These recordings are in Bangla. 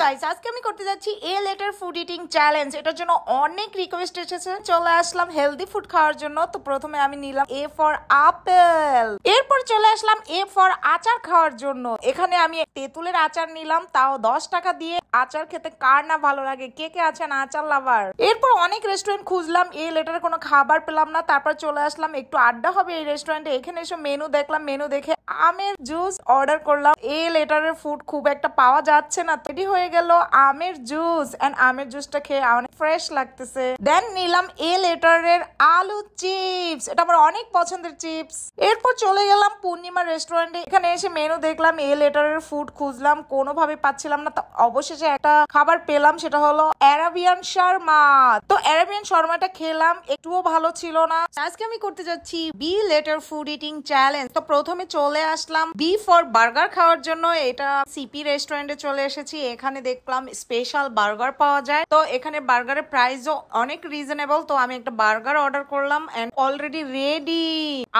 গাইস আজকে আমি করতে যাচ্ছি a letter food eating challenge. এটার জন্য অনেক রিকোয়েস্ট এসেছে, চলে আসলাম হেলদি ফুড খাওয়ার জন্য। তো প্রথমে আমি নিলাম এ ফর আপেল, এরপর চলে আসলাম এ ফর আচার খাওয়ার জন্য। এখানে আমি তেঁতুলের আচার নিলাম, তাও 10 টাকা দিয়ে। আচার খেতে কার না ভালো লাগে, কে কে আছেন আচার লাভার। এরপর অনেক রেস্টুরেন্ট খুঁজলাম, এ লেটারে কোনো খাবার পেলাম না। তারপর চলে আসলাম একটু আড্ডা হবে এই রেস্টুরেন্টে। এখানে এসে মেনু দেখলাম, মেনু দেখে আমের জুস অর্ডার করলাম। এ লেটারের ফুড খুব একটা পাওয়া যাচ্ছে না, রেডি হয়ে গেল আমের জুস। এন্ড আমের জুসটা খেয়ে অনেক ফ্রেশ লাগতেছে। দেন নিলাম এ লেটারের আলু চিপস, এটা আমার অনেক পছন্দের চিপস। এরপর চলে গেলাম পূর্ণিমা রেস্টুরেন্টে। এখানে এসে মেনু দেখলাম, এ লেটারের ফুড খুঁজলাম, কোনোভাবে পাচ্ছিলাম না। তো অবশেষে একটা খাবার পেলাম, সেটা হলো অ্যারাবিয়ান শর্মা। তো অ্যারাবিয়ান শর্মাটা খেলাম, একটুও ভালো ছিল না। আজকে আমি করতে যাচ্ছি B letter food eating challenge. তো প্রথমে চলে আসলাম বি ফর বার্গার খাওয়ার জন্য। এটা সিপি রেস্টুরেন্টে চলে এসেছি। এখানে দেখলাম স্পেশাল বার্গার পাওয়া যায়। তো এখানে বার্গারের প্রাইসও অনেক রিজনেবল। তো আমি একটা বার্গার অর্ডার করলাম এন্ড অলরেডি রেডি।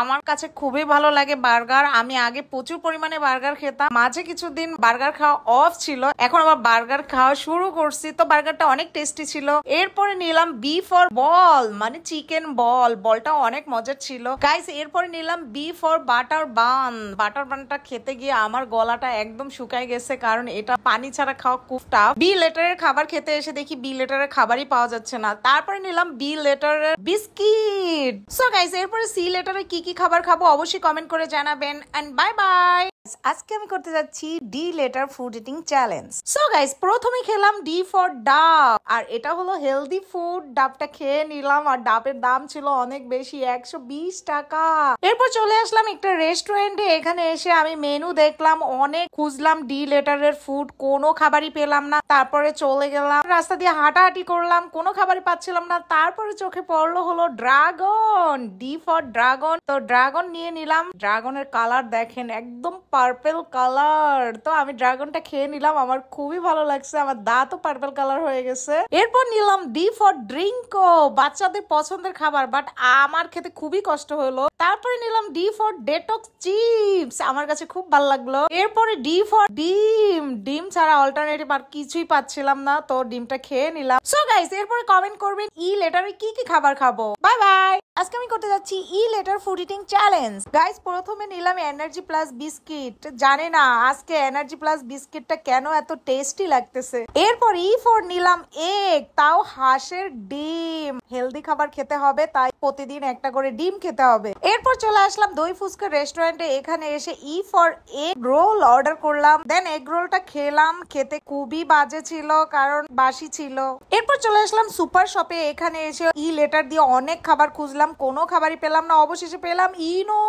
আমার কাছে খুবই ভালো লাগে বার্গার। আমি আগে প্রচুর পরিমাণে বার্গার খেতাম, মাঝে কিছুদিন বার্গার খাওয়া অফ ছিল, এখন আবার বার্গার খাওয়া শুরু করছি। তো বার্গারটা অনেক টেস্টি ছিল। এরপরে নিলাম বি ফর বল, মানে চিকেন বল। বলটা অনেক মজার ছিল গাইস। এরপরে নিলাম B for butter bun. Butter বানটা খেতে গিয়ে আমার গলাটা একদম শুকায় গেছে, কারণ এটা পানি ছাড়া খাওয়া খুব টাফ। বি লেটারের খাবার খেতে এসে দেখি বি লেটারের খাবারই পাওয়া যাচ্ছে না। তারপরে নিলাম বি লেটারের বিস্কিট। সো গাইস এরপরে সি লেটারে কি কি খাবার খাবো অবশ্যই কমেন্ট করে জানাবেন। And bye bye. আজকে আমি করতে যাচ্ছি D letter food eating challenge. So guys প্রথমে খেলাম ডি ফর ডাব, আর এটা হলো হেলদি ফুড। ডাবটা খেয়ে নিলাম, আর ডাবের দাম ছিল অনেক বেশি, 120 টাকা। এরপর চলে আসলাম একটা রেস্টুরেন্টে। এখানে এসে আমি মেনু দেখলাম, অনেক খুঁজলাম ডি লেটারের ফুড, কোনো খাবারই পেলাম না। তারপরে চলে গেলাম, রাস্তা দিয়ে হাঁটাহাঁটি করলাম, কোনো খাবারই পাচ্ছিলাম না। তারপরে চোখে পড়লো হলো ড্রাগন, ডি ফর ড্রাগন। তো ড্রাগন নিয়ে নিলাম। ড্রাগনের কালার দেখেন, একদম পার্পেল কালার। তো আমি ড্রাগনটা খেয়ে নিলাম, আমার খুবই ভালো লাগছে, আমার দাঁতও পার্পেল কালার হয়ে গেছে। এরপর নিলাম ডি ফর ড্রিঙ্কো, বাচ্চাদের পছন্দের খাবার, বাট আমার খেতে খুবই কষ্ট হলো। তারপরে নিলাম ডি ফর ডেটক্স চিপস, আমার কাছে খুব ভালো লাগলো। এরপরে ডি ফর ডিম, ডিম ছাড়া অল্টারনেটিভ আর কিছুই পাচ্ছিলাম না, তো ডিমটা খেয়ে নিলাম। সো গাইস এরপরে কমেন্ট করবেন ই লেটারে কি কি খাবার খাবো। Bye bye. আজকে আমি করতে যাচ্ছি E letter food eating challenge. Guys প্রথমে নিলাম এনার্জি প্লাস বিস্কিট। জানি না আজকে এনার্জি প্লাস বিস্কিটটা কেন এত টেস্টি লাগতেছে। এরপর ই ফর নিলাম এগ, তাও হাঁসের ডিম। হেলদি খাবার খেতে হবে, তাই প্রতিদিন একটা করে ডিম খেতে হবে। এরপর চলে আসলাম দই ফুচকা রেস্টুরেন্টে। এখানে এসে E for egg roll order করলাম। দেন এগ রোলটা খেলাম, খেতে খুবই বাজে ছিল, কারণ বাসি ছিল। এরপর চলে আসলাম সুপার শপে। এখানে এসে ই লেটার দিয়ে অনেক খাবার খুঁজলাম, কোনো খাবারই পেলাম না। অবশেষে পেলাম ইনো।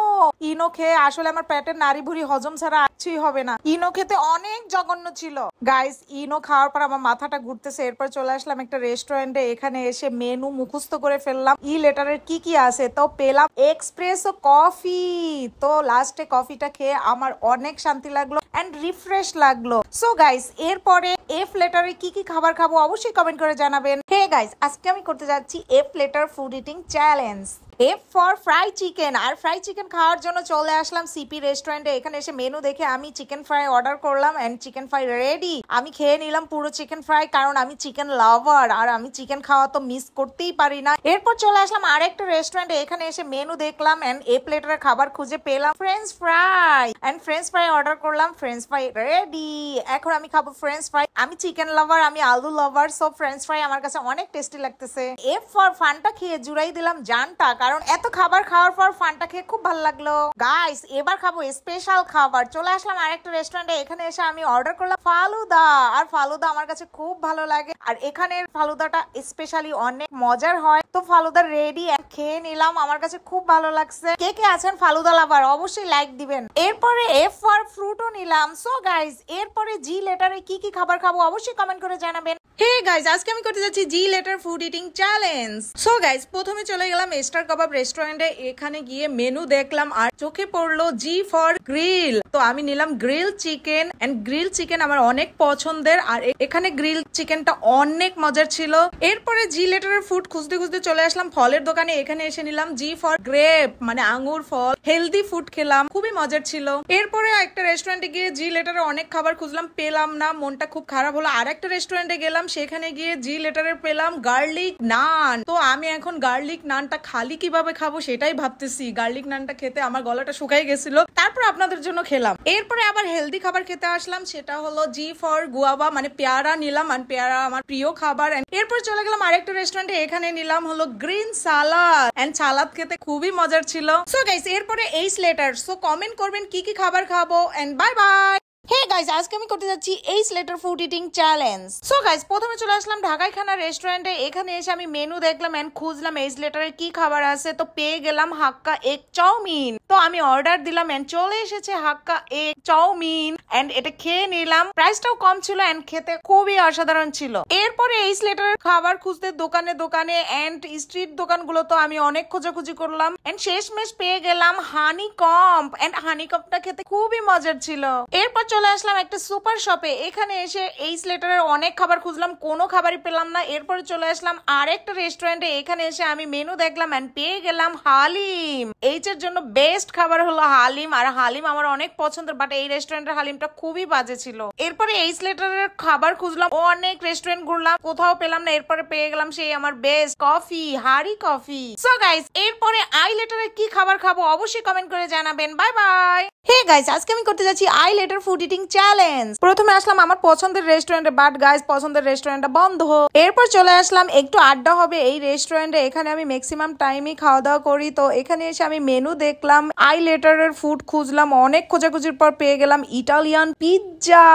ইনো খেয়ে আসলে আমার পেটের নাড়ি ভুড়ি হজম ছাড়া কিছুই হবে না। ইনো খেতে অনেক জঘন্য ছিল গাইস। ইনো খাওয়ার পর আমার মাথাটা ঘুরতেছে। এরপর চলে আসলাম একটা রেস্টুরেন্টে। এখানে এসে মেনু মুখস্থ করে ফেললাম, ই লেটারের কি কি আছে। তো পেলাম এক্সপ্রেসো কফি। তো লাস্টে কফিটা খেয়ে আমার অনেক শান্তি লাগলো এন্ড রিফ্রেশ লাগলো। সো গাইস এরপরে এফ লেটারে কি কি খাবার খাবো অবশ্যই কমেন্ট করে জানাবেন। হে গাইস আজকে আমি করতে যাচ্ছি F letter food eating challenge. F for fry chicken. আর ফ্রাই চিকেন খাওয়ার জন্য চলে আসলাম সিপি রেস্টুরেন্টে। এখানে এসে মেনু দেখে আমি চিকেন ফ্রাই অর্ডার করলাম এন্ড চিকেন ফ্রাই রেডি। আমি খেয়ে নিলাম পুরো চিকেন ফ্রাই, কারণ আমি চিকেন লাভার, আর আমি চিকেন খাওয়া তো মিস করতেই পারি না। এরপর চলে আসলাম আরেকটা রেস্টুরেন্টে। এখানে এসে মেনু দেখলাম এন্ড এ প্লেটের খাবার খুঁজে পেলাম french fry and french fry order করলাম। ফ্রেঞ্চ ফ্রাই রেডি, এখন আমি খাবো ফ্রেঞ্চ ফ্রাই। আমি চিকেন লাভার, আমি আলু লাভার, সো ফ্রেঞ্চ ফ্রাই আমার কাছে অনেক টেস্টি লাগতেছে। এফ ফর ফানটা খেয়ে জুড়াই দিলাম জানটা, কারণ এত খাবার খাওয়ার পর ফানটা খেয়ে খুব ভালো লাগলো। গাইস এবার খাবো স্পেশাল খাবার। চলে আসলাম আরেকটা রেস্টুরেন্টে। এখানে এসে আমি অর্ডার করলাম ফালুদা। আর ফালুদা আমার কাছে খুব ভালো লাগে, আর এখানের ফালুদাটা স্পেশালি অনেক মজার হয়। তো ফালুদা রেডি, খেয়ে নিলাম, আমার কাছে খুব ভালো লাগছে। কে কে আছেন ফালুদা লাভার অবশ্যই লাইক দিবেন। এরপরে এফ ফর ফ্রুটও নিলাম। সো গাইস এরপরে জি লেটারে কি কি খাবার খাবো অবশ্যই কমেন্ট করে জানাবেন। হে গাইজ, আজকে আমি করতে যাচ্ছি G letter food eating challenge. So guys, প্রথমে চলে গেলাম স্টার কাবাব রেস্টুরেন্টে। এখানে গিয়ে মেনু দেখলাম আর চোখে পড়লো জি ফর গ্রিল। তো আমি নিলাম grill chicken, and grill chicken আমার অনেক পছন্দের, আর এখানে গ্রিল চিকেনটা অনেক মজার ছিল। এরপরে জি লেটারের ফুড খুঁজতে খুঁজতে চলে আসলাম ফলের দোকানে। এখানে এসে নিলাম জি ফর গ্রেপ, মানে আঙ্গুর ফল। হেলদি ফুড খেলাম, খুবই মজার ছিল। এরপরে একটা রেস্টুরেন্টে গিয়ে জি লেটারের অনেক খাবার খুঁজলাম, পেলাম না, মনটা খুব খারাপ হলো। আর একটা রেস্টুরেন্টে গেলাম, সেখানে গিয়ে জি লেটারের পেলাম গার্লিক নান। তো আমি এখন গার্লিক নানটা খালি কিভাবে খাবো সেটাই ভাবতেছি। গার্লিক নানটা খেতে আমার গলাটা শুকাই গেছিল, তারপর আপনাদের জন্য খেলাম। এরপরে আবার হেলদি খাবার খেতে আসলাম, সেটা হলো জি ফর গুয়াবা, মানে পেয়ারা নিলাম। আর পেয়ারা আমার প্রিয় খাবার। এরপর চলে গেলাম আরেকটা রেস্টুরেন্টে, এখানে নিলাম হলো গ্রিন সালাদ, এন্ড সালাদ খেতে খুবই মজার ছিল। সো গাইস, এরপরে এইচ লেটার। সো কমেন্ট করবেন কি কি খাবার খাবো, and bye bye. Hey guys, আজকে আমি করতে যাচ্ছি H letter food eating challenge. So guys, প্রথমে চলে আসলাম ঢাকাই খানা রেস্টুরেন্টে। এখানে এসে আমি মেনু দেখলাম এন্ড খুঁজলাম এইচ লেটারের কি খাবার আছে। তো পেয়ে গেলাম হাক্কা এগ চাউমিন। তো আমি অর্ডার দিলাম এন্ড চলে এসেছে হাক্কা এগ চাউমিন, এন্ড এটা খেয়ে নিলাম। প্রাইসটাও কম ছিল এন্ড খেতে খুবই অসাধারণ ছিল। এরপরে এইচ লেটারের খাবার খুঁজতে দোকানে দোকানে এন্ড স্ট্রিট দোকানগুলো তো আমি অনেক খোঁজাখুঁজি করলাম, এন্ড শেষমেশ পেয়ে গেলাম হানি কম্প, এন্ড হানি কম্পটা খেতে খুবই মজার ছিল। এরপর চলে আসলাম একটা সুপার শপে। এখানে এসে এইচ লেটারের অনেক খাবার খুঁজলাম, কোনো খাবারই পেলাম না। এরপরে চলে আসলাম আরেকটা রেস্টুরেন্টে। এখানে এসে আমি মেনু দেখলাম এন্ড পেয়ে গেলাম হালিম। এইচ এর জন্য বেস্ট খাবার হলো হালিম, আর হালিম আমার অনেক পছন্দের, বাট এই রেস্টুরেন্টের হালিমটা খুবই বাজে ছিল। এরপরে এইচ লেটারের খাবার খুঁজলাম, অনেক রেস্টুরেন্ট ঘুরলাম, কোথাও পেলাম না। এরপরে পেয়ে গেলাম সেই আমার বেস্ট কফি, হারি কফি। সো গাইস, এরপরে আই লেটারের কি খাবার খাবো অবশ্যই কমেন্ট করে জানাবেন। Bye bye. হে গাইস, আজকে আমি করতে যাচ্ছি I letter food eating challenge. প্রথমে আসলাম আমার পছন্দের রেস্টুরেন্টে, বাট গাইস পছন্দের রেস্টুরেন্টটা বন্ধ। এরপর চলে আসলাম একটু আড্ডা হবে এই রেস্টুরেন্টে। এখানে আমি ম্যাক্সিমাম টাইমই খাওয়া দাওয়া করি। তো এখানে এসে আমি মেনু দেখলাম, আই লেটারের ফুড খুঁজলাম, অনেক খোঁজাখুঁজির পর পেয়ে গেলাম ইটালিয়ান পিৎজা।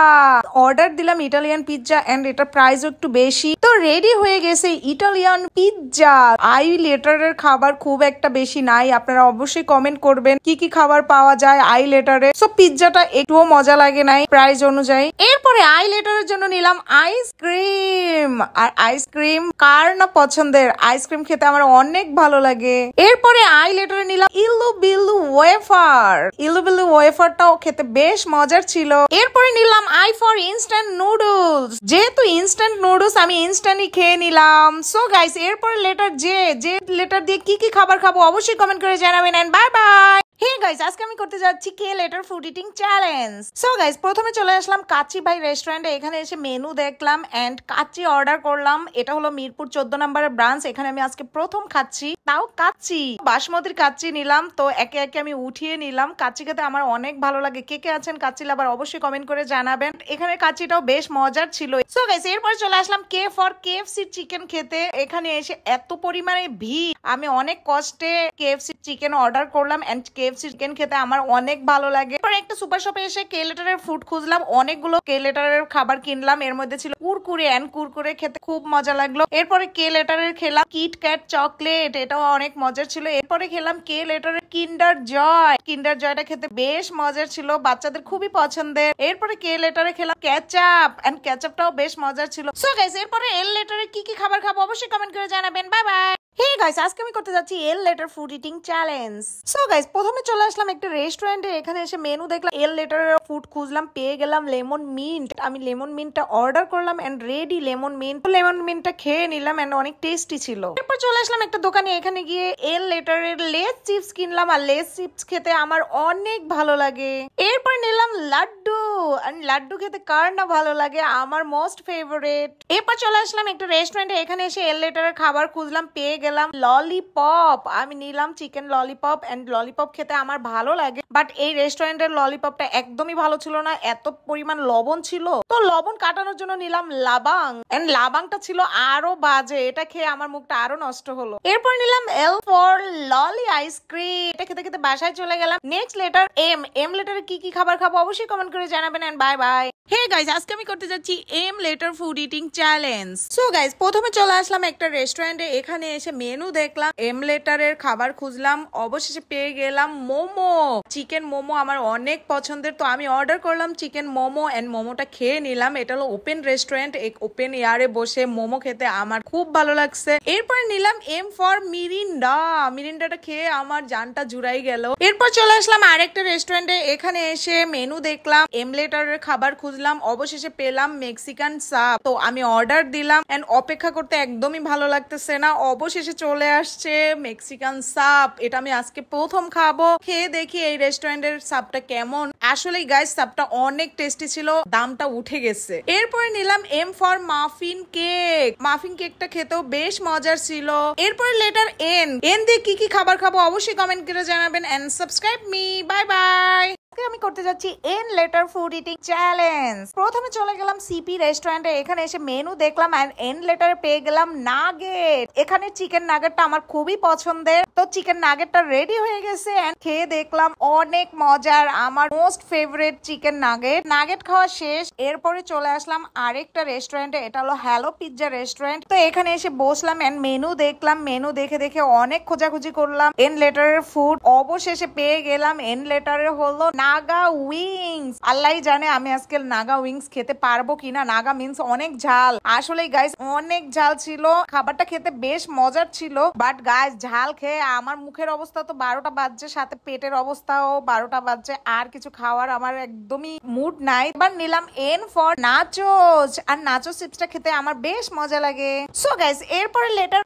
অর্ডার দিলাম ইটালিয়ান পিৎজা, এন্ড এটার প্রাইসও একটু বেশি। তো রেডি হয়ে গেছে ইটালিয়ান পিৎজা। আই লেটারের খাবার খুব একটা বেশি নাই, আপনারা অবশ্যই কমেন্ট করবেন কি কি খাবার পাওয়া যায় আই লেটারে। সো পিৎজাটা একটুও মজা লাগে নাই প্রাইস অনুযায়ী। এরপরে আই লেটারের জন্য নিলাম আইসক্রিম। আর আইসক্রিম কার না পছন্দের, আইসক্রিম খেতে আমার অনেক ভালো লাগে। এরপরে আই লেটারে নিলাম ইলু বিলু ওয়েফার। ইলু বিলু ওয়েফারটাও খেতে বেশ মজার ছিল। এরপরে নিলাম আই ফর ইনস্ট্যান্ট নুডলস। যেহেতু ইনস্ট্যান্ট নুডলস আমি ইনস্ট্যান্টই খেয়ে নিলাম। সো গাইস, এরপরে লেটার জে। জে লেটার দিয়ে কি কি খাবার খাবো অবশ্যই কমেন্ট করে জানাবেন, and bye bye. Hey guys, আজকে আমি করতে যাচ্ছি K letter food eating challenge. So guys, প্রথমে চলে আসলাম কাচ্চি ভাই রেস্টুরেন্টে। এখানে এসে মেনু দেখলাম এন্ড কাচ্চি অর্ডার করলাম। এটা হলো মিরপুর 14 নম্বরের ব্রাঞ্চ। এখানে আমি আজকে প্রথম খাচ্ছি, তাও কাচ্চি। বাসমতির কাচ্চি নিলাম। তো একে একে আমি উঠিয়ে নিলাম। কাচ্চি খেতে আমার অনেক ভালো লাগে। কে কে আছেন কাচ্চি লাভার অবশ্যই কমেন্ট করে জানাবেন। এখানে কাচ্চিটাও বেশ মজার ছিল। সো গাইস, এরপর চলে আসলাম কে ফর কেএফসি চিকেন খেতে। এখানে এসে এত পরিমাণে ভিড়, আমি অনেক কষ্টে কেএফসি চিকেন অর্ডার করলাম, এন্ড কেএফসি চিকেন খেতে আমার অনেক ভালো লাগে। এরপর একটা সুপার শপে এসে কে লেটারের ফুড খুঁজলাম, অনেকগুলো কে লেটারের খাবার কিনলাম। এর মধ্যে ছিল কুরকুরে, এন্ড কুরকুরে খেতে খুব মজা লাগলো। এরপরে কে লেটারের খেলাম কিট ক্যাট চকলেট, এটাও অনেক মজার ছিল। এরপরে খেলাম কে লেটারের কিন্ডার জয়। কিন্ডার জয়টা খেতে বেশ মজার ছিল, বাচ্চাদের খুবই পছন্দের। এরপরে কে লেটারে খেলাম কেচাপ, এন্ড কেচাপটাও বেশ মজার ছিল। সো গাইস, এরপরে এল লেটারে কি কি খাবার খাবো অবশ্যই কমেন্ট করে জানাবেন। Bye bye. হে গাইস, আজকে আমি করতে যাচ্ছি L letter food eating challenge. So guys, প্রথমে চলে আসলাম একটা রেস্টুরেন্টে। এখানে এসে মেনু দেখলাম, এল লেটারের ফুড খুঁজলাম, পেয়ে গেলাম লেমন মিন্ট। আমি লেমন মিন্টটা অর্ডার করলাম, and ready lemon mint. Lemon মিন্টটা খেয়ে নিলাম, এন্ড অনেক টেস্টি ছিল। এরপর চলে আসলাম একটা দোকানে। এখানে গিয়ে এল লেটারের লেস চিপস কিনলাম, আর লেস চিপস খেতে আমার অনেক ভালো লাগে। এরপর নিলাম লাড্ডু, আর লাড্ডু খেতে কার না ভালো লাগে, আমার মোস্ট ফেভারিট। এরপর চলে আসলাম একটা রেস্টুরেন্টে। এখানে এসে এল লেটারের খাবার খুঁজলাম, পেয়ে গেলাম ললিপপ। আমি নিলাম চিকেন ললিপপ, এন্ড ললিপপ খেতে আমার ভালো লাগে, বাট এই রেস্টুরেন্টের ললিপপটা একদমই ভালো ছিল না, এত পরিমাণ লবণ ছিল। তো লবণ কাটানোর জন্য নিলাম লাবাং, এন্ড লাবাংটা ছিল আরো বাজে, এটা খেয়ে আমার মুখটা আরো নষ্ট হলো। এরপর নিলাম এল ফর ললি আইসক্রিম। এটা খেতে খেতে বাসায় চলে গেলাম। Next letter M. এম লেটারে কি কি খাবার খাবো অবশ্যই কমেন্ট করে জানাবেন, and bye bye. Hey guys, আজকে আমি করতে যাচ্ছি M letter food eating challenge. So guys, প্রথমে চলে আসলাম একটা রেস্টুরেন্টে। এখানে এসে মেনু দেখলাম, এম লেটারের খাবার খুঁজলাম, অবশেষে পেয়ে গেলাম মোমো। চিকেন মোমো আমার অনেক পছন্দের, তো আমি অর্ডার করলাম চিকেন মোমো এন্ড মোমোটা খেয়ে নিলাম। এটা হলো ওপেন রেস্টুরেন্ট, ওপেন এয়ারে বসে মোমো খেতে আমার খুব ভালো লাগছে। এরপর নিলাম এম ফর মিরিন্ডা। মিরিন্ডাটা খেয়ে আমার জানটা জুড়াই গেল। এরপর চলে আসলাম আরেকটা রেস্টুরেন্টে। এখানে এসে মেনু দেখলাম, এম লেটারের খাবার খুঁজলাম, অবশেষে পেলাম মেক্সিকান সাপ। তো আমি অর্ডার দিলাম এন্ড অপেক্ষা করতে একদমই ভালো লাগতেছে না। অবশেষে চলে আসছে মেক্সিকান সাপ। এটা আমি আজকে প্রথম খাবো। খেয়ে দেখি এই রেস্টুরেন্টের সাপটা কেমন। আসলে গাইস, সাপটা অনেক টেস্টি ছিল, দামটা উঠে গেছে। এরপরে নিলাম M for muffin cake. Muffin কেকটা খেতেও বেশ মজার ছিল। এরপরে লেটার এন। এন দিয়ে কি কি খাবার খাবো অবশ্যই কমেন্ট করে জানাবেন and subscribe me. Bye bye. আমি করতে যাচ্ছি N letter food eating challenge. প্রথমে চলে গেলাম সিপি রেস্টুরেন্টে। এখানে এসে মেনু দেখলাম এন্ড এন লেটারে পেয়ে গেলাম নাগেট। এখানে চিকেন নাগেটটা আমার খুবই পছন্দের, তো চিকেন নাগেটটা রেডি হয়ে গেছে এন্ড খেয়ে দেখলাম অনেক মজার, আমার most favourite chicken nugget. Nugget খাওয়া শেষ। এরপরে চলে আসলাম আরেকটা রেস্টুরেন্টে, এটা হলো হ্যালো পিৎজা রেস্টুরেন্ট। তো এখানে এসে বসলাম এন্ড মেনু দেখলাম। মেনু দেখে দেখে অনেক খোঁজাখুঁজি করলাম। এন লেটারের ফুড অবশেষে পেয়ে গেলাম। এন লেটারের হলো নাগা উইংস। আল্লাহ জানে আমি আজকে নাগা উইংস খেতে পারবো কিনা। নাগা মিন্স অনেক ঝাল। আসলে গাইস অনেক ঝাল ছিল। খাবারটা খেতে বেশ মজার ছিল, বাট গাইস ঝাল খেয়ে আমার মুখের অবস্থা তো 12টা বাজছে, সাথে পেটের অবস্থাও 12টা বাজছে। আর কিছু খাওয়ার আমার একদমই মুড নাই। এবার নিলাম এন ফর নাচোস। আর নাচোস চিপসটা খেতে আমার বেশ মজা লাগে। সো গাইস, এরপরে লেটার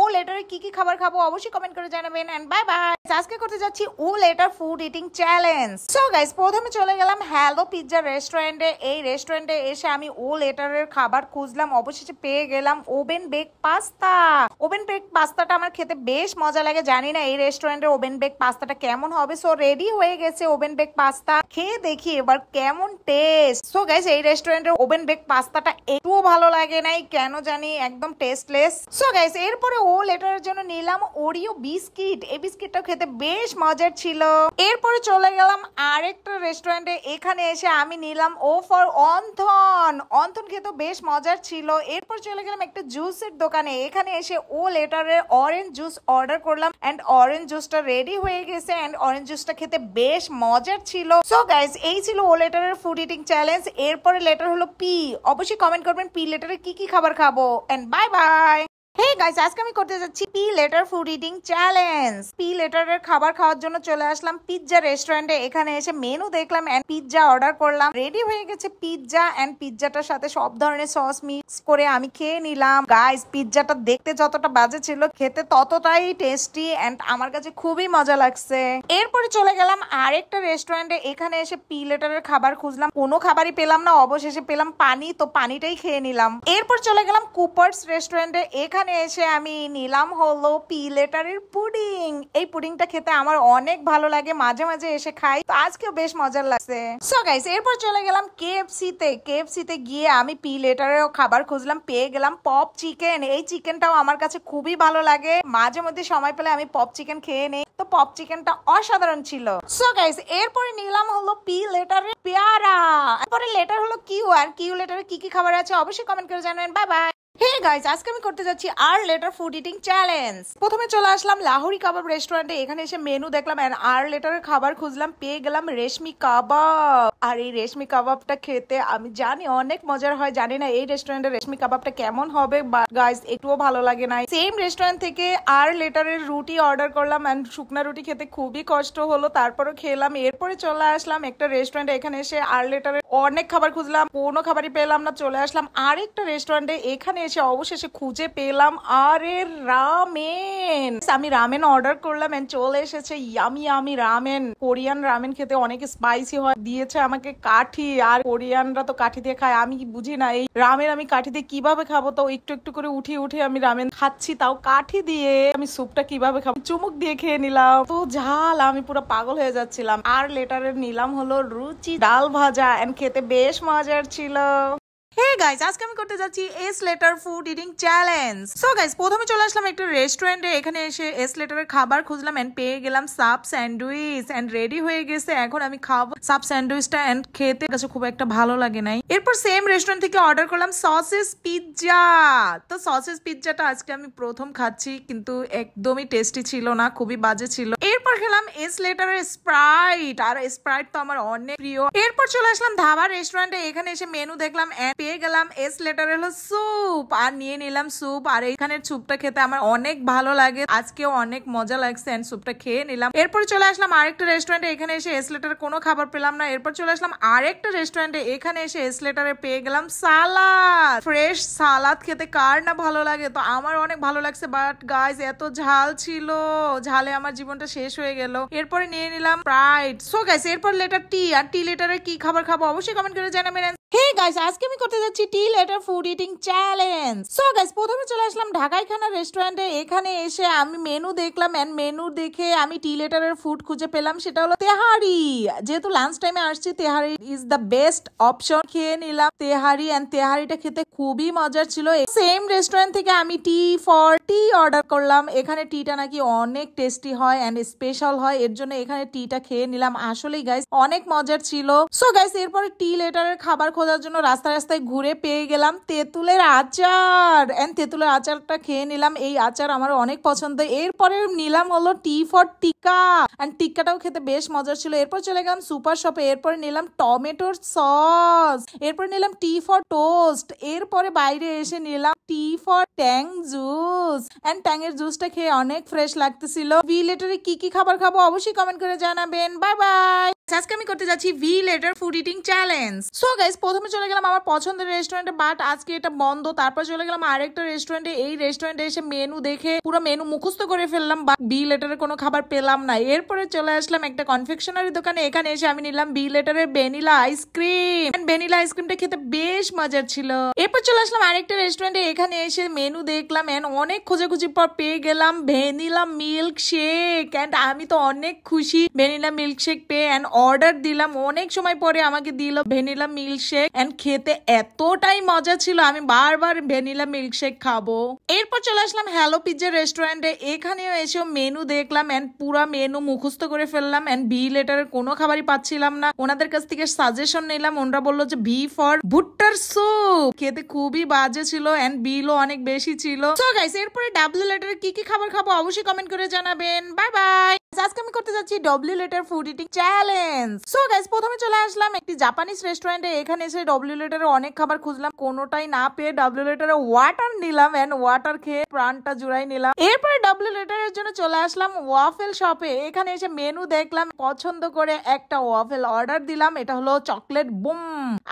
ও লেটারে কি কি খাবার খাবো অবশ্যই কমেন্ট করে জানাবেন এন্ড বাই বাই। আজকে করতে যাচ্ছি O letter food eating challenge. So guys, প্রথমে চলে গেলাম হ্যালো পিৎজা রেস্টুরেন্টে। এই রেস্টুরেন্টে এসে আমি ও লেটারের খাবার খুঁজলাম, অবশেষে পেয়ে গেলাম oven bake pasta. Oven bake পাস্তাটা আমার খেতে বেশ মজা লাগে। জানি না এই রেস্টুরেন্টের ওভেন বেক পাস্তাটা কেমন হবে। সো রেডি হয়ে গেছে ওভেন বেক পাস্তা। খেয়ে দেখি এবার কেমন টেস্ট। সো গাইস, এই রেস্টুরেন্টের ওভেন বেক পাস্তাটা একটুও ভালো লাগে নাই, কেন জানি একদম টেস্টলেস। সো গাইস, এরপরে ও লেটারের জন্য নিলাম ওরিও বিস্কিট। এই বিস্কিটটা খেতে বেশ মজার ছিল। এরপরে চলে গেলাম আরেকটা রেস্টুরেন্টে। এখানে এসে আমি নিলাম ও ফর অন্থন। অন্থন খেতে বেশ মজার ছিল। এরপর চলে গেলাম একটা জুসের দোকানে। এখানে এসে ও লেটারের অরেঞ্জ জুস অর্ডার করলাম এন্ড অরেঞ্জ জুসটা রেডি হয়ে গেছে এন্ড অরেঞ্জ জুসটা খেতে বেশ মজার ছিল। সো গাইস, এই ছিল ও লেটারের ফুড ইটিং চ্যালেঞ্জ। এরপরে লেটার হলো পি। অবশ্যই কমেন্ট করবেন পি লেটারে কি কি খাবার খাবো and bye bye. Hey guys, আজকে আমি করতে যাচ্ছি P letter food eating challenge. P লেটারের খাবার খাওয়ার জন্য চলে আসলাম পিৎজা রেস্টুরেন্টে। এখানে এসে মেনু দেখলাম এন্ড পিৎজা অর্ডার করলাম। রেডি হয়ে গেছে পিৎজা এন্ড পিৎজাটার সাথে সব ধরনের সস মিক্স করে আমি খেয়ে নিলাম। গাইস, পিৎজাটা দেখতে যতটা বাজে ছিল, খেতে ততটাই টেস্টি এন্ড আমার কাছে খুবই মজা লাগছে। এরপরে চলে গেলাম আরেকটা রেস্টুরেন্টে। এখানে এসে পি লেটারের খাবার খুঁজলাম, কোনো খাবারই পেলাম না। অবশেষে পেলাম পানি, তো পানিটাই খেয়ে নিলাম। এরপর চলে গেলাম কুপার্স রেস্টুরেন্টে। এখানে এসে আমি নিলাম হলো পি লেটারের পুডিং। এই পুডিংটা খেতে আমার অনেক ভালো লাগে, মাঝে মাঝে এসে খাই, তো আজকেও বেশ মজার লাগছে। সো গাইস, এরপর চলে গেলাম কেএফসি তে। কেএফসি তে গিয়ে আমি পি লেটারের খাবার খুঁজলাম, পেয়ে গেলাম পপ চিকেন। এই চিকেনটাও আমার কাছে খুবই ভালো লাগে, মাঝে মধ্যে সময় পেলে আমি পপ চিকেন খেয়ে নেই, তো পপ চিকেনটা অসাধারণ ছিল। সো গাইস, এরপরে নিলাম হলো পি লেটারের পেয়ারা। এরপরে লেটার হলো কিউ। আর কিউ লেটারে কি কি খাবার আছে অবশ্যই কমেন্ট করে জানাবেন। Bye bye. হে গাইস, আজকে আমি করতে যাচ্ছি আর লেটার ফুড ইটিং চ্যালেঞ্জ। প্রথমে চলে আসলাম লাহোরি কাবাব রেস্টুরেন্টে। এখানে এসে মেনু দেখলাম এন্ড আর লেটারের খাবার খুঁজলাম, পেয়ে গেলাম রেশমি কাবাব। আর এই রেশমি কাবাবটা খেতে আমি জানি অনেক মজার হয়। জানি না এই রেস্টুরেন্টের রেশমি কাবাবটা কেমন হবে, বাট গাইস একটুও ভালো লাগে না। সেম রেস্টুরেন্ট থেকে আর লেটারের রুটি অর্ডার করলাম এন্ড শুকনা রুটি খেতে খুবই কষ্ট হলো, তারপরও খেলাম। এরপরে চলে আসলাম একটা রেস্টুরেন্টে। এখানে এসে আর লেটারের অনেক খাবার খুঁজলাম, কোনো খাবারই পেলাম না। চলে আসলাম আরেকটা রেস্টুরেন্টে। এখানে এসে অবশেষে খুঁজে পেলাম আরে রামেন। আমি রামেন অর্ডার করলাম এন্ড চলে এসেছে yummy yummy ramen. Korean ramen খেতে অনেক স্পাইসি হয়। দিয়েছে আমাকে কাঠি, আর কোরিয়ানরা তো কাঠি দিয়ে খায়, আমি বুঝি না এই রামেন আমি কাঠি দিয়ে কিভাবে খাবো। তো একটু একটু করে উঠিয়ে উঠে আমি রামেন খাচ্ছি, তাও কাঠি দিয়ে। আমি স্যুপটা কিভাবে খাবো, চুমুক দিয়ে খেয়ে নিলাম, তো ঝাল, আমি পুরো পাগল হয়ে যাচ্ছিলাম। আর লেটারের নিলাম হলো রুচি ডাল ভাজা এন্ড খেতে বেশ মজার ছিল। হে গাইস আজকে আমি করতে যাচ্ছি S letter food eating challenge. So guys প্রথমে চলে আসলাম একটা রেস্টুরেন্টে, এখানে এসে এস লেটারের খাবার খুঁজলাম এন্ড পেয়ে গেলাম সাব স্যান্ডউইচ এন্ড রেডি হয়ে গেছে। এখন আমি খাবো সাব স্যান্ডউইচটা এন্ড খেতে কাছে খুব একটা ভালো লাগে নাই। এরপর সেম রেস্টুরেন্ট থেকে অর্ডার করলাম সসেস পিৎজা। তো সসেস পিৎজাটা আজকে আমি প্রথম খাচ্ছি, কিন্তু একদমই টেস্টি ছিল না, খুবই বাজে ছিল। এরপর খেলাম এস লেটারের স্প্রাইট, আর স্প্রাইট তো আমার অনেক প্রিয়। এরপর চলে আসলাম ধাবা রেস্টুরেন্টে, এখানে এসে মেনু দেখলাম পেয়ে গেলাম এস লেটার হলো স্যুপ, আর নিয়ে নিলাম স্যুপ। আর এখানের স্যুপটা খেতে আমার অনেক ভালো লাগে, আজকেও অনেক মজা লাগছে এন্ড স্যুপটা খেয়ে নিলাম। এরপর চলে আসলাম আরেকটা রেস্টুরেন্টে, এখানে এসে এস লেটার কোনো খাবার পেলাম না। এরপর চলে আসলাম আরেকটা রেস্টুরেন্টে, এখানে এসে এস লেটারে পেয়ে গেলাম সালাদ। ফ্রেশ সালাদ খেতে কার না ভালো লাগে, তো আমার অনেক ভালো লাগছে। বাট গাইস এত ঝাল ছিল, ঝালে আমার জীবনটা শেষ হয়ে গেল। এরপরে নিয়ে নিলাম স্প্রাইট। সো গাইস এরপর লেটার টি, আর টি লেটারে কি খাবার খাবো অবশ্যই কমেন্ট করে জানাবেন। হে গাইস আজকে আমি করতে যাচ্ছি টি letter food eating challenge. So guys প্রথমে চলে আসলাম ঢাকাই খানা রেস্টুরেন্টে, এখানে এসে আমি মেনু দেখলাম এন্ড মেনু দেখে আমি টি লেটারের ফুড খুঁজে পেলাম, সেটা হলো তেহারি। যেহেতু লাঞ্চ টাইমে আসছি, তেহারি ইজ দ্য বেস্ট অপশন। খেয়ে নিলাম তেহারি এন্ড তেহারিটা খেতে খুবই মজার ছিল। সেম রেস্টুরেন্ট থেকে আমি টি ফর টি অর্ডার করলাম, এখানে টিটা নাকি অনেক টেস্টি হয় এন্ড স্পেশাল হয়, এর জন্য এখানে টিটা খেয়ে নিলাম। আসলেই গাইস অনেক মজার ছিল। সো গাইস এরপরে টি লেটারের খাবার খোঁজার জন্য রাস্তায় রাস্তায় ঘুরে পেয়ে গেলাম তেঁতুলের আচার এন্ড তেঁতুলের আচারটা খেয়ে নিলাম। এই আচার আমার অনেক পছন্দ। এরপরে নিলাম হলো টি ফর টিক্কা এন্ড টিক্কাটাও খেতে বেশ মজার ছিল। এরপর চলে গেলাম সুপার শপে, এরপরে নিলাম টমেটোর সস, এরপর নিলাম টি ফর টোস্ট। এরপরে বাইরে এসে নিলাম T for Tang juice and Tang এর জুসটা খেয়ে অনেক ফ্রেশ লাগতেছিল। ভি লেটারে কি কি খাবার খাবো অবশ্যই কমেন্ট করে জানাবেন। Bye bye. আজকে আমি করতে যাচ্ছি V letter food eating challenge. So guys প্রথমে চলে গেলাম আমার পছন্দের রেস্টুরেন্টে, বাট আজকে এটা বন্ধ। তারপর চলে গেলাম আরেকটা রেস্টুরেন্টে, এই রেস্টুরেন্টে এসে মেনু দেখে পুরো মেনু মুখস্থ করে ফেললাম, বাট বি লেটারের কোনো খাবার পেলাম না। এরপরে চলে আসলাম একটা কনফেকশনারি দোকানে, এখানে এসে আমি নিলাম বি লেটারের ভ্যানিলা আইসক্রিম। ভ্যানিলা আইসক্রিমটা খেতে বেশ মজার ছিল। এরপর চলে আসলাম আরেকটা রেস্টুরেন্টে, এখানে এসে মেনু দেখলাম এন্ড অনেক খোঁজাখুঁজির পর পেয়ে গেলাম ভ্যানিলা মিল্ক শেক এন্ড আমি তো অনেক খুশি ভ্যানিলা মিল্ক শেক পেয়ে এন্ড অর্ডার দিলাম। অনেক সময় পরে আমাকে দিল ভ্যানিলা মিল্ক শেক এন্ড খেতে এতটাই মজা ছিল, আমি বারবার ভ্যানিলা মিল্ক শেক খাবো। এরপর চলে আসলাম হ্যালো পিৎজা রেস্টুরেন্টে, এখানেও এসে মেনু দেখলাম এন্ড পুরা মেনু মুখস্থ করে ফেললাম এন্ড ভি লেটারের কোনো খাবারই পাচ্ছিলাম না। ওনাদের কাছ থেকে সাজেশন নিলাম, ওনারা বললো যে ভি ফর ভুট্টার স্যুপ। খেতে খুবই বাজে ছিল এন্ড বিলও অনেক বেশি ছিল। সো গাইস এরপরে ডাব্লিউ লেটারে কি কি খাবার খাবো অবশ্যই কমেন্ট করে জানাবেন। Bye bye. আজকে আমি করতে যাচ্ছি W letter food eating challenge. So guys প্রথমে চলে আসলাম একটি জাপানিজ রেস্টুরেন্টে, এখানে এসে ডব্লিউ লেটারে অনেক খাবার খুঁজলাম, কোনোটাই না পেয়ে ডব্লিউ লেটারে ওয়াটার নিলাম এন্ড ওয়াটার খেয়ে প্রাণটা জুড়াই নিলাম। এরপরে ডব্লিউ লেটারের জন্য চলে আসলাম ওয়াফেল শপে, এখানে এসে মেনু দেখলাম, পছন্দ করে একটা ওয়াফেল অর্ডার দিলাম, এটা হলো চকলেট বুম,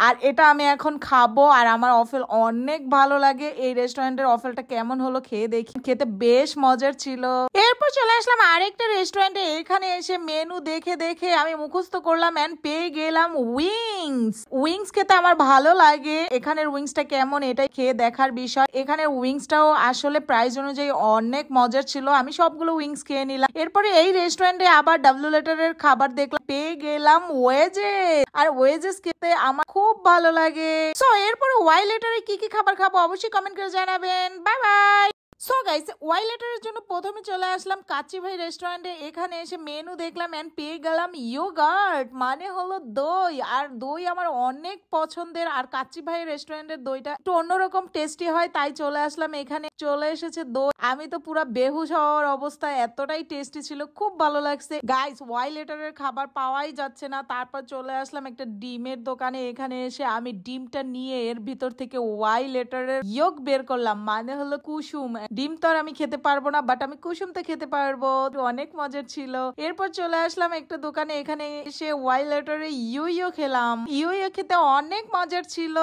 আর এটা আমি এখন খাবো। আর আমার ওয়াফেল অনেক ভালো লাগে। এই রেস্টুরেন্টের ওয়াফেলটা কেমন হলো খেয়ে দেখি, খেতে বেশ মজার ছিল। এরপর চলে আসলাম আরেকটা রেস্টুরেন্টে, এখানে এসে মেনু দেখে দেখে আমি মুখস্থ করলাম এন্ড পেয়ে গেলাম উইংস। উইংস খেতে আমার ভালো লাগে, এখানের উইংসটা কেমন এটাই খেয়ে দেখার বিষয়। এখানে উইংসটাও আসলে প্রাইস অনুযায়ী অনেক মজার ছিল, আমি সবগুলো উইংস খেয়ে নিলাম। এরপরে এই রেস্টুরেন্টে আবার ডাব্লিউ লেটারের খাবার দেখলাম, পেয়ে গেলাম ওয়েজেস, আর ওয়েজেস খেতে আমার খুব ভালো লাগে। সো এরপরে ওয়াই লেটারে কি কি খাবার খাবো অবশ্যই কমেন্ট করে জানাবেন। Bye bye. So guys Y লেটারের জন্য প্রথমে চলে আসলাম কাচ্চি ভাই রেস্টুরেন্টে, এখানে এসে মেনু দেখলাম এন্ড পেয়ে গেলাম ইয়োগার্ট, মানে হলো দই। আর দই আমার অনেক পছন্দের, আর কাচ্চি ভাই রেস্টুরেন্টের দইটা একটু অন্যরকম টেস্টি হয়, তাই চলে আসলাম। এখানে চলে এসেছে দই, আমি তো পুরো বেহুশ হওয়ার অবস্থায়, এতটাই টেস্টি ছিল, খুব ভালো লাগছে। গাইস ওয়াই লেটারের খাবার পাওয়াই যাচ্ছে না, তারপর চলে আসলাম একটা ডিমের দোকানে, এখানে এসে আমি ডিমটা নিয়ে এর ভিতর থেকে ওয়াই লেটারের ইয়োগ বের করলাম, মানে হলো কুসুম। ডিম তো আর আমি খেতে পারবো না, বাট আমি কুসুম তো খেতে পারবো, অনেক মজার ছিল। এরপর চলে আসলাম একটা দোকানে, এখানে এসে ওয়াই লেটারে ইয়ো খেলাম, ইয়ো খেতে অনেক মজার ছিল।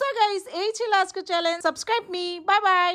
সো গাইস এই ছিল আজকে challenge. Subscribe me. Bye by.